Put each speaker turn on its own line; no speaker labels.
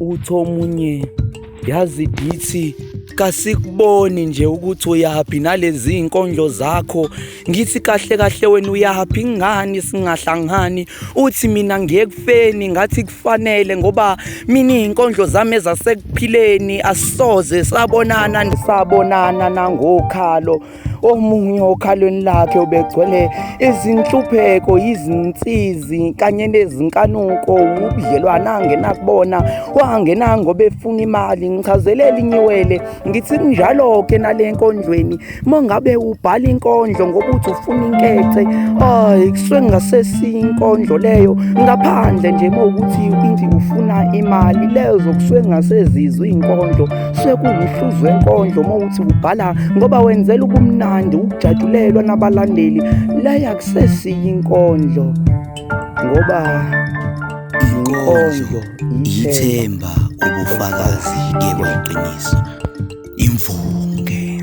uthi omunye yazi dithi kasikuboni nje ukuthi uyaphi nalezi inkondlo zakho ngithi kahle kahle wena uyaphi ngani singahlangani uthi mina ngiyekufeni ngathi kufanele ngoba mina inkondlo zami ezasekuphileni asisoze sabonana nangokhalo omunye okhalweni lakhe ubegcwele izinhlupheko izinsizi kanye nezinkanuko ubudlelwana angenakubona wangena ngoba efuna imali ngichazelela inyiwele ngithi njalo ke nale nkondlweni mongabe ubhala inkondlo ngoba uthi ufuna inkethe kusuke ngasesinkondlo leyo ngaphandle nje mokuthi inti ufuna imali lezo kusuke ngasezizwe inkondlo suke kuwuhluzo wenkondlo mokuthi ubhala ngoba wenzela ubumnandi ukujatshulelwa nabalandeli leya kusesiya inkondlo ngoba
inkondlo ithemba ubufakazi yeqiniso imvunge